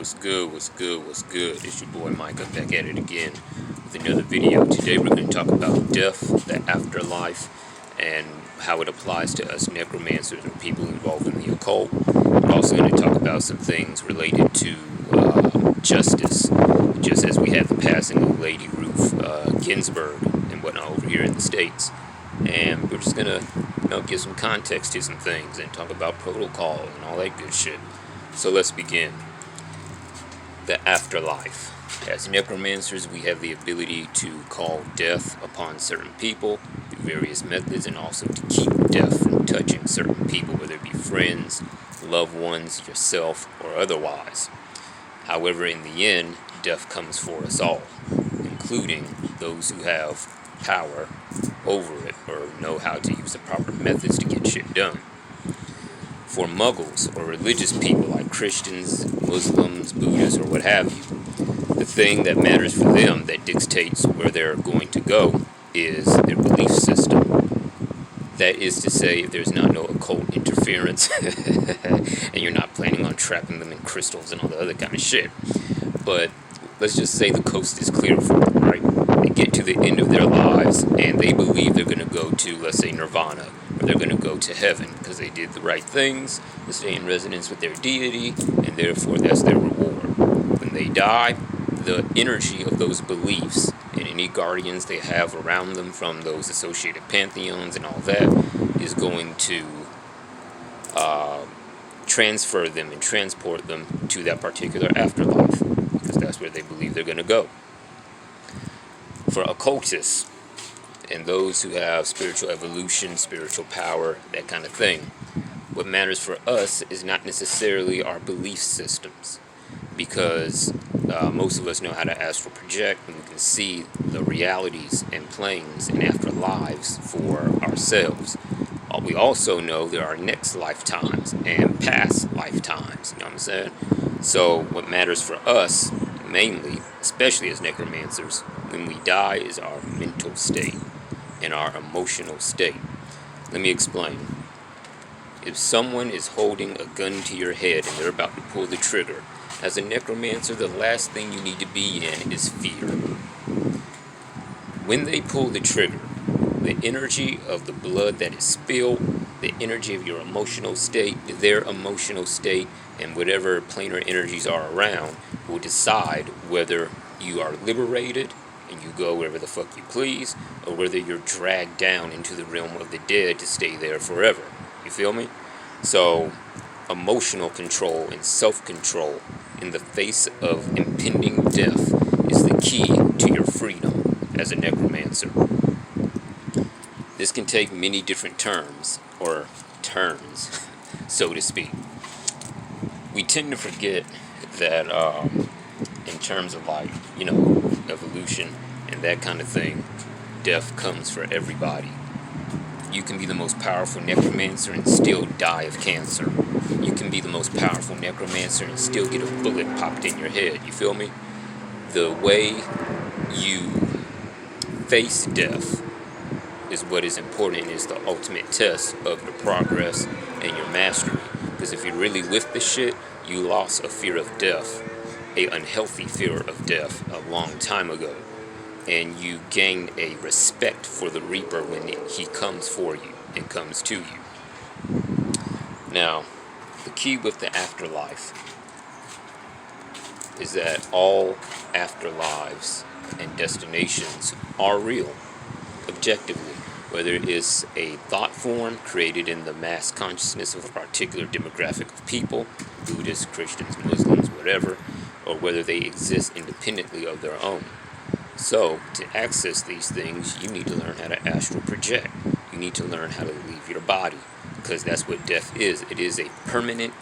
What's good, what's good, what's good? It's your boy Micah back at it again with another video. Today we're going to talk about death, the afterlife, and how it applies to us necromancers or people involved in the occult. We're also going to talk about some things related to justice, just as we had the passing of Lady Ruth Ginsburg and whatnot over here in the States. And we're just going to give some context to some things and talk about protocol and all that good shit. So let's begin. The afterlife. As necromancers, we have the ability to call death upon certain people through various methods, and also to keep death from touching certain people, whether it be friends, loved ones, yourself, or otherwise. However, in the end, death comes for us all, including those who have power over it or know how to use the proper methods to get shit done. For muggles or religious people like Christians, Muslims, Buddhists, or what have you, the thing that matters for them that dictates where they're going to go is their belief system. That is to say, if there's not no occult interference and you're not planning on trapping them in crystals and all the other kind of shit. But let's just say the coast is clear for them, right? They get to the end of their lives and they believe they're going to go to, let's say, nirvana, or they're going to go to heaven because they did the right things, to stay in resonance with their deity, and therefore that's their reward. When they die, the energy of those beliefs and any guardians they have around them from those associated pantheons and all that is going to transfer them and transport them to that particular afterlife, because that's where they believe they're going to go. For occultists and those who have spiritual evolution, spiritual power, that kind of thing, what matters for us is not necessarily our belief systems, because most of us know how to astral project, and we can see the realities and planes and afterlives for ourselves. We also know there are next lifetimes and past lifetimes, you know what I'm saying? So what matters for us, mainly, especially as necromancers, when we die, is our mental state and our emotional state. Let me explain. If someone is holding a gun to your head and they're about to pull the trigger, as a necromancer, the last thing you need to be in is fear. When they pull the trigger, the energy of the blood that is spilled, the energy of your emotional state, their emotional state, and whatever planar energies are around will decide whether you are liberated and you go wherever the fuck you please, or whether you're dragged down into the realm of the dead to stay there forever. You feel me? So, emotional control and self-control in the face of impending death is the key to your freedom as a necromancer. This can take many different terms, or turns, so to speak. We tend to forget that in terms of evolution and that kind of thing, death comes for everybody. You can be the most powerful necromancer and still die of cancer. You can be the most powerful necromancer and still get a bullet popped in your head. You feel me? The way you face death is what is important, and is the ultimate test of your progress and your mastery. Because if you're really with the shit, you lost a fear of death, a unhealthy fear of death a long time ago, and you gain a respect for the Reaper when he comes for you and comes to you. Now, the key with the afterlife is that all afterlives and destinations are real, objectively. Whether it is a thought form created in the mass consciousness of a particular demographic of people, Buddhists, Christians, Muslims, whatever, or whether they exist independently of their own. So, to access these things, you need to learn how to astral project. You need to learn how to leave your body, because that's what death is. It is a permanent,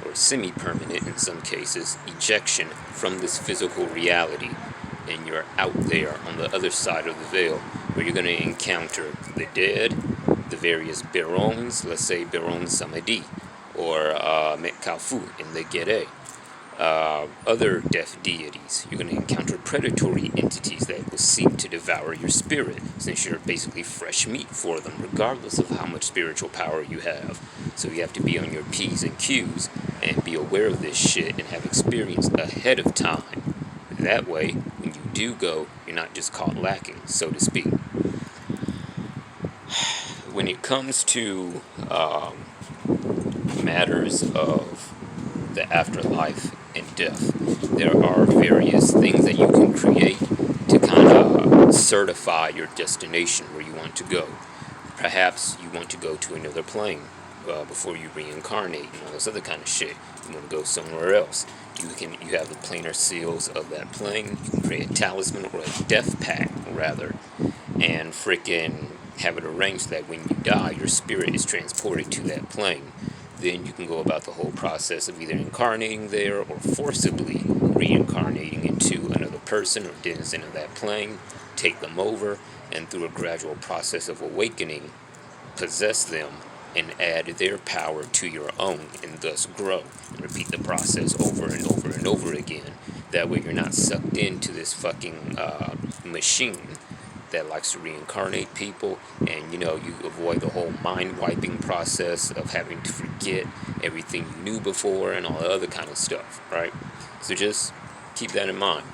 or semi-permanent in some cases, ejection from this physical reality, and you're out there on the other side of the veil, where you're going to encounter the dead, the various Barons, let's say Baron Samedi, or Metcalfu in the Gede, other death deities. You're going to encounter predatory entities that will seek to devour your spirit, since you're basically fresh meat for them, regardless of how much spiritual power you have. So you have to be on your P's and Q's and be aware of this shit and have experience ahead of time. That way, when you do go, you're not just caught lacking, so to speak. When it comes to matters of the afterlife and death, there are various things that you can create to kind of certify your destination where you want to go. Perhaps you want to go to another plane before you reincarnate and all this other kind of shit. You want to go somewhere else. You have the planar seals of that plane. You can create a talisman or a death pact rather, and freaking have it arranged that when you die, your spirit is transported to that plane. Then you can go about the whole process of either incarnating there or forcibly reincarnating into another person or denizen of that plane, take them over, and through a gradual process of awakening, possess them and add their power to your own and thus grow and repeat the process over and over and over again. That way you're not sucked into this fucking machine that likes to reincarnate people, and you avoid the whole mind wiping process of having to forget everything you knew before and all the other kind of stuff, right? So just keep that in mind.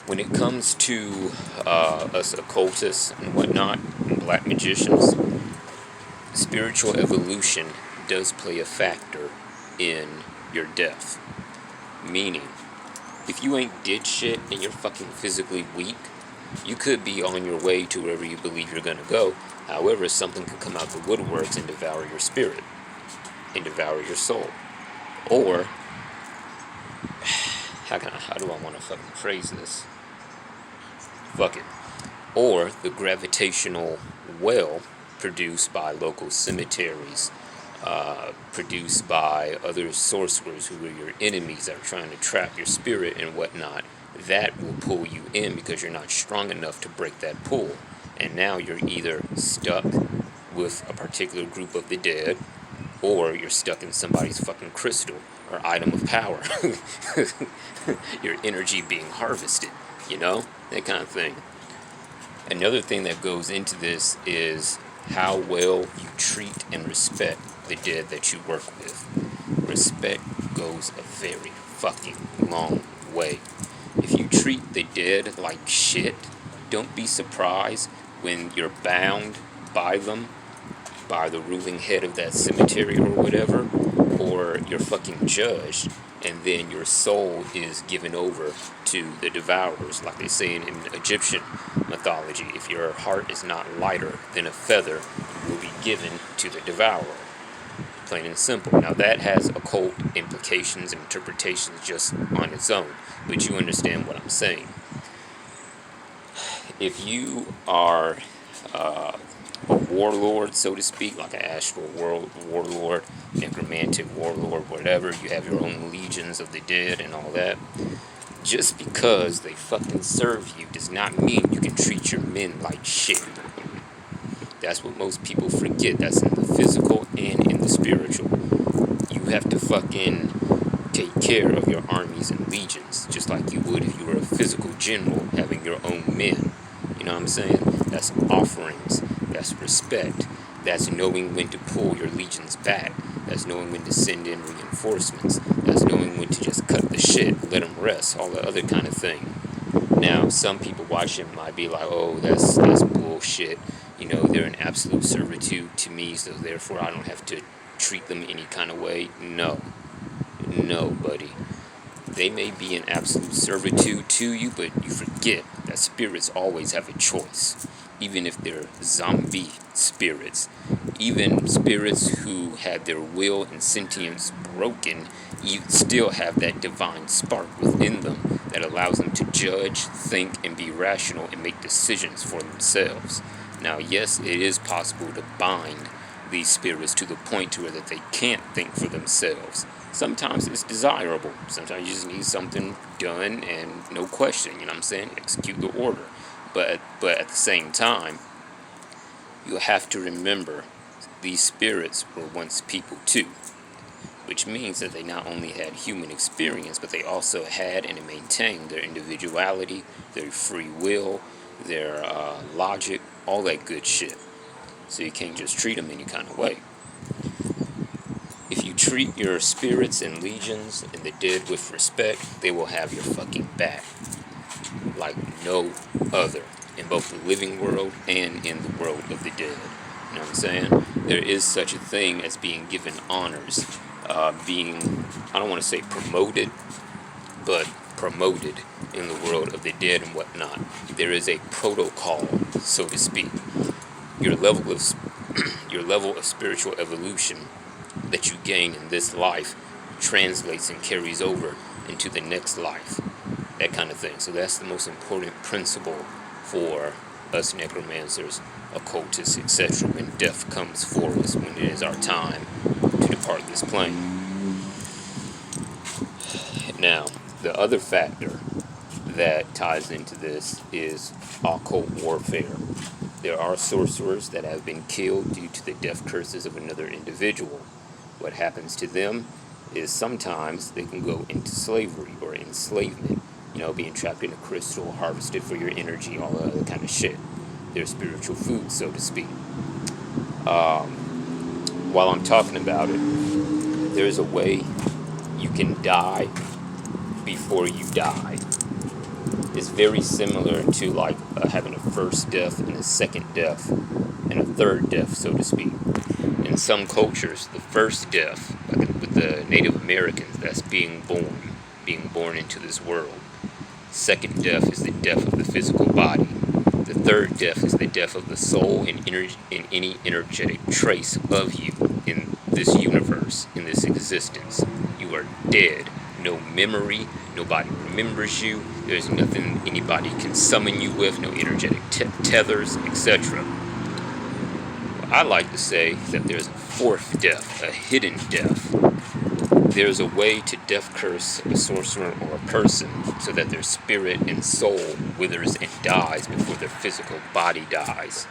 When it comes to us occultists and whatnot, and black magicians, spiritual evolution does play a factor in your death. Meaning, if you ain't did shit and you're fucking physically weak, you could be on your way to wherever you believe you're gonna go. However, something could come out the woodworks and devour your spirit and devour your soul. Or, how do I want to fucking phrase this? Fuck it. Or the gravitational well produced by local cemeteries, produced by other sorcerers who are your enemies that are trying to trap your spirit and whatnot, that will pull you in because you're not strong enough to break that pull. And now you're either stuck with a particular group of the dead, or you're stuck in somebody's fucking crystal or item of power. Your energy being harvested, that kind of thing. Another thing that goes into this is how well you treat and respect the dead that you work with. Respect goes a very fucking long way. If you treat the dead like shit, don't be surprised when you're bound by them, by the ruling head of that cemetery or whatever, or you're fucking judged, and then your soul is given over to the devourers, like they say in Egyptian mythology. If your heart is not lighter than a feather, it will be given to the devourer. Plain and simple. Now that has occult implications and interpretations just on its own, but you understand what I'm saying. If you are a warlord, so to speak, like an astral warlord, necromantic warlord, whatever, you have your own legions of the dead and all that, just because they fucking serve you does not mean you can treat your men like shit. That's what most people forget. That's in the physical and in the spiritual. You have to fucking take care of your armies and legions, just like you would if you were a physical general having your own men. You know what I'm saying? That's offerings. That's respect. That's knowing when to pull your legions back. That's knowing when to send in reinforcements. That's knowing when to just cut the shit, let them rest, all the other kind of thing. Now, some people watching might be like, oh, that's bullshit. They're in absolute servitude to me, so therefore I don't have to treat them any kind of way. No, buddy. They may be in absolute servitude to you, but you forget that spirits always have a choice. Even if they're zombie spirits, even spirits who had their will and sentience broken, you still have that divine spark within them that allows them to judge, think, and be rational and make decisions for themselves. Now, yes, it is possible to bind these spirits to the point to where that they can't think for themselves. Sometimes it's desirable. Sometimes you just need something done and no question, execute the order. But at the same time, you have to remember these spirits were once people too, which means that they not only had human experience, but they also had and maintained their individuality, their free will, their logic, all that good shit. So you can't just treat them any kind of way. If you treat treat your spirits and legions and the dead with respect, they will have your fucking back like no other in both the living world and in the world of the dead. You know what I'm saying? There is such a thing as being given honors, being, I don't want to say promoted, but promoted in the world of the dead and whatnot. There is a protocol, so to speak. Your level of your level of spiritual evolution that you gain in this life translates and carries over into the next life. That kind of thing. So that's the most important principle for us necromancers, occultists, etc. when death comes for us, when it is our time to depart this plane. Now, the other factor that ties into this is occult warfare. There are sorcerers that have been killed due to the death curses of another individual. What happens to them is sometimes they can go into slavery or enslavement, being trapped in a crystal, harvested for your energy, all that other kind of shit. They're spiritual food, so to speak. While I'm talking about it, there's a way you can die before you die. It's very similar to like having a first death and a second death and a third death, so to speak. In some cultures, the first death, like with the Native Americans, that's being born into this world. Second death is the death of the physical body. The third death is the death of the soul and any energetic trace of you in this universe, in this existence. You are dead. No memory, nobody remembers you, there's nothing anybody can summon you with, no energetic tethers, etc. I like to say that there's a fourth death, a hidden death. There's a way to death curse a sorcerer or a person so that their spirit and soul withers and dies before their physical body dies.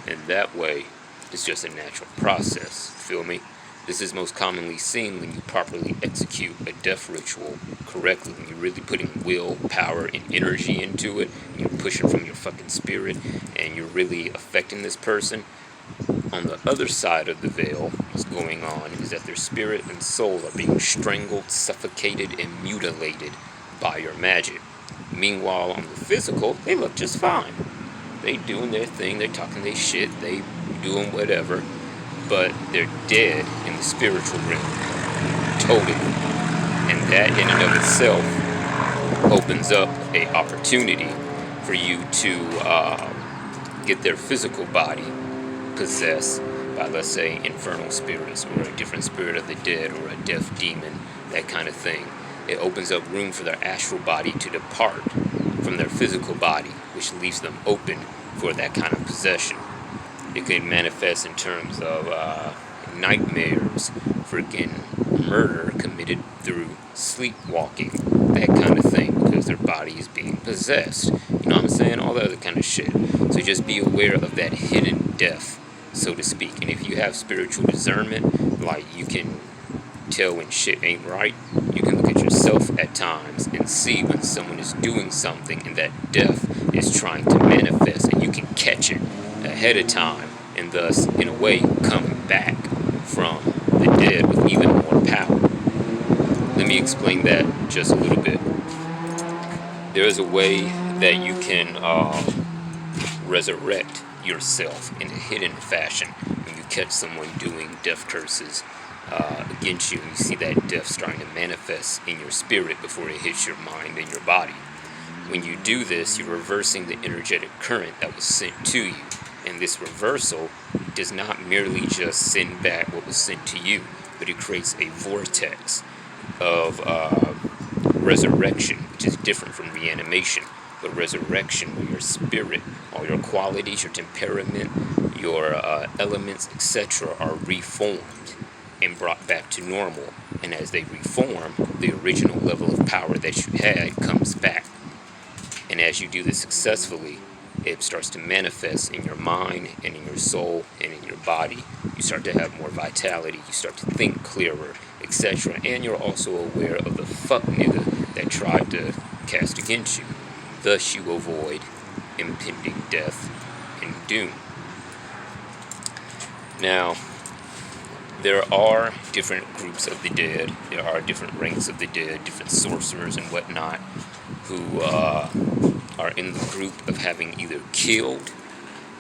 And that way, it's just a natural process, feel me? This is most commonly seen when you properly execute a death ritual correctly, when you're really putting will, power, and energy into it, and you're pushing from your fucking spirit, and you're really affecting this person. On the other side of the veil, what's going on is that their spirit and soul are being strangled, suffocated, and mutilated by your magic. Meanwhile, on the physical, they look just fine. They doing their thing, they're talking their shit, they doing whatever, but they're dead in the spiritual realm, totally. And that in and of itself opens up an opportunity for you to get their physical body possessed by, let's say, infernal spirits or a different spirit of the dead or a death demon, that kind of thing. It opens up room for their astral body to depart from their physical body, which leaves them open for that kind of possession. It can manifest in terms of nightmares, freaking murder committed through sleepwalking, that kind of thing, because their body is being possessed. You know what I'm saying? All that other kind of shit. So just be aware of that hidden death, so to speak. And if you have spiritual discernment, like you can tell when shit ain't right, you can look at yourself at times and see when someone is doing something and that death is trying to manifest, and you can catch it ahead of time, and thus, in a way, come back from the dead with even more power. Let me explain that just a little bit. There is a way that you can resurrect yourself in a hidden fashion when you catch someone doing death curses against you, and you see that death starting to manifest in your spirit before it hits your mind and your body. When you do this, you're reversing the energetic current that was sent to you. And this reversal does not merely just send back what was sent to you, but it creates a vortex of resurrection, which is different from reanimation. But resurrection, where your spirit, all your qualities, your temperament, your elements, etc., are reformed and brought back to normal. And as they reform, the original level of power that you had comes back. And as you do this successfully, it starts to manifest in your mind and in your soul and in your body. You start to have more vitality, you start to think clearer, etc. And you're also aware of the fuck nigga that tried to cast against you. Thus you avoid impending death and doom. Now, There are different groups of the dead. There are different ranks of the dead, different sorcerers and whatnot, who are in the group of having either killed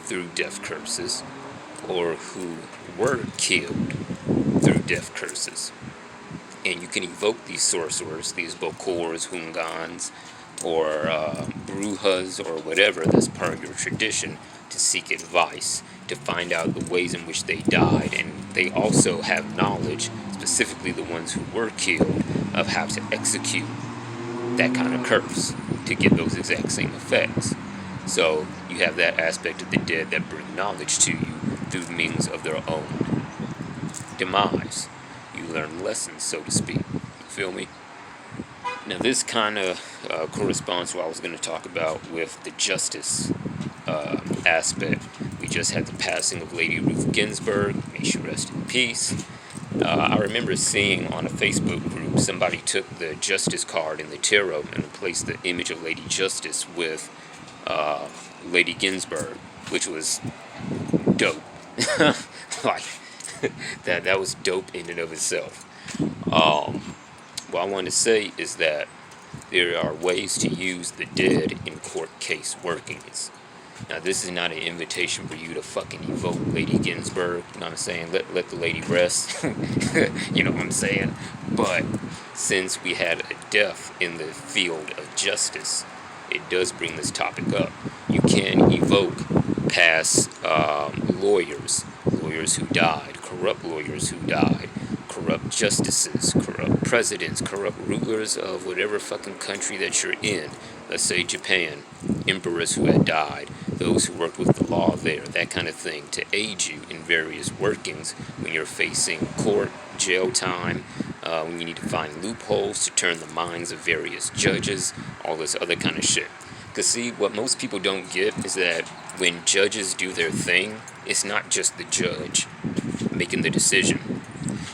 through death curses, or who were killed through death curses. And you can evoke these sorcerers, these Bokors, Hungans, or Brujas, or whatever that's part of your tradition, to seek advice, to find out the ways in which they died. And they also have knowledge, specifically the ones who were killed, of how to execute that kind of curse to get those exact same effects. So you have that aspect of the dead that bring knowledge to you through means of their own demise. You learn lessons, so to speak. You feel me? Now this kind of corresponds to what I was going to talk about with the justice aspect. We just had the passing of Lady Ruth Ginsburg. May she rest in peace. I remember seeing on a Facebook group somebody took the Justice card in the tarot and replaced the image of Lady Justice with Lady Ginsburg, which was dope. Like that was dope in and of itself. What I want to say is that there are ways to use the dead in court case workings. Now, this is not an invitation for you to fucking evoke Lady Ginsburg. You know what I'm saying? Let the lady rest. You know what I'm saying? But since we had a death in the field of justice, it does bring this topic up. You can evoke past lawyers who died, corrupt lawyers who died, corrupt justices, corrupt presidents, corrupt rulers of whatever fucking country that you're in. Let's say Japan, emperors who had died, those who worked with the law there, that kind of thing, to aid you in various workings when you're facing court, jail time, when you need to find loopholes to turn the minds of various judges, all this other kind of shit. Because see, what most people don't get is that when judges do their thing, it's not just the judge making the decision.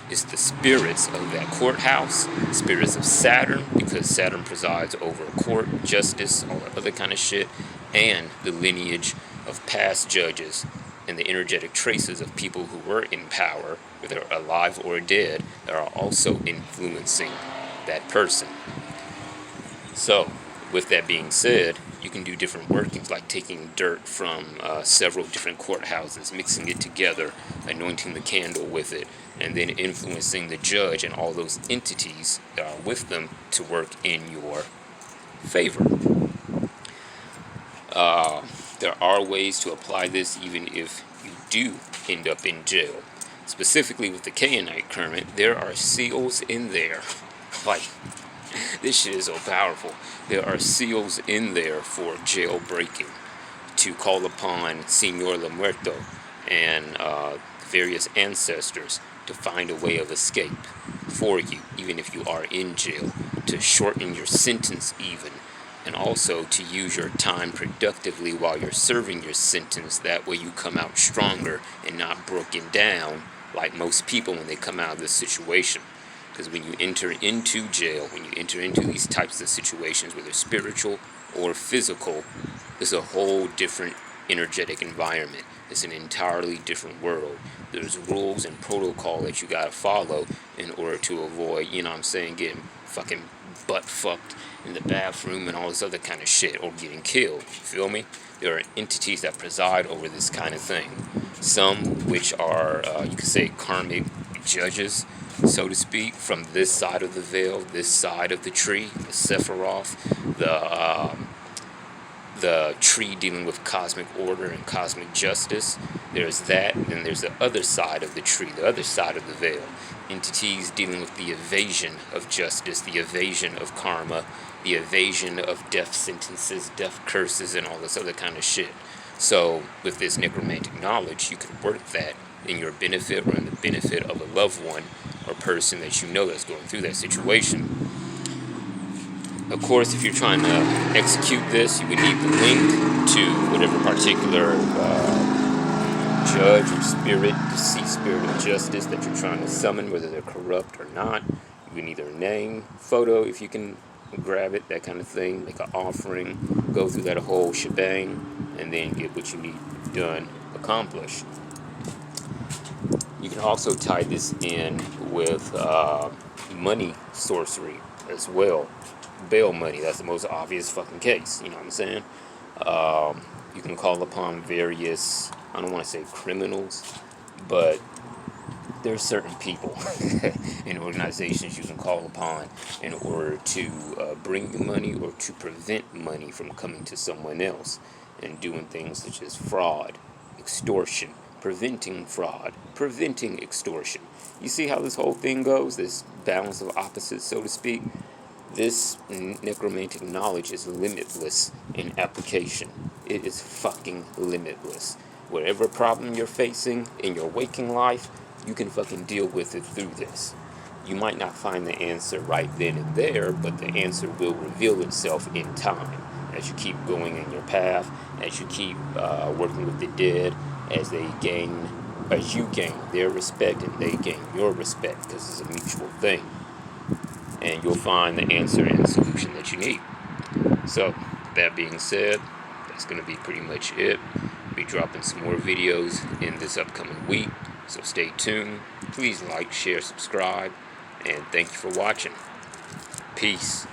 It's the spirits of that courthouse, spirits of Saturn, because Saturn presides over court, justice, all that other kind of shit, and the lineage of past judges and the energetic traces of people who were in power, whether alive or dead, that are also influencing that person. So, with that being said, you can do different workings, like taking dirt from several different courthouses, mixing it together, anointing the candle with it, and then influencing the judge and all those entities that are with them to work in your favor. There are ways to apply this even if you do end up in jail. Specifically with the Canaanite current, there are seals in there. Like, this shit is so powerful. There are seals in there for jailbreaking, to call upon Señor La Muerto and various ancestors to find a way of escape for you, even if you are in jail, to shorten your sentence even, and also to use your time productively while you're serving your sentence. That way you come out stronger and not broken down like most people when they come out of this situation. Because when you enter into jail, when you enter into these types of situations, whether spiritual or physical, it's a whole different energetic environment. It's an entirely different world. There's rules and protocol that you gotta follow in order to avoid, you know what I'm saying, getting fucking butt fucked in the bathroom and all this other kind of shit, or getting killed. You feel me? There are entities that preside over this kind of thing. Some which are, you could say, karmic judges, so to speak, from this side of the veil, this side of the tree, the Sephiroth, the tree dealing with cosmic order and cosmic justice. There's that, and then there's the other side of the tree, the other side of the veil. Entities dealing with the evasion of justice, the evasion of karma, the evasion of death sentences, death curses, and all this other kind of shit. So, with this necromantic knowledge, you can work that in your benefit or in the benefit of a loved one or person that you know that's going through that situation. Of course, if you're trying to execute this, you would need the link to whatever particular judge or spirit, deceased spirit of justice that you're trying to summon, whether they're corrupt or not. You would need their name, photo if you can grab it, that kind of thing, make an offering, go through that whole shebang, and then get what you need done, accomplished. You can also tie this in with money sorcery as well. Bail money, that's the most obvious fucking case, you know what I'm saying? You can call upon various, I don't want to say criminals, but there's certain people in organizations you can call upon in order to bring you money or to prevent money from coming to someone else, and doing things such as fraud, extortion, preventing fraud, preventing extortion. You see how this whole thing goes, this balance of opposites, so to speak? This necromantic knowledge is limitless in application. It is fucking limitless. Whatever problem you're facing in your waking life, you can fucking deal with it through this. You might not find the answer right then and there, but the answer will reveal itself in time as you keep going in your path, as you keep working with the dead, as you gain their respect and they gain your respect, because it's a mutual thing. And you'll find the answer and the solution that you need. So, that being said, that's going to be pretty much it. I'll be dropping some more videos in this upcoming week, so stay tuned. Please like, share, subscribe, and thank you for watching. Peace.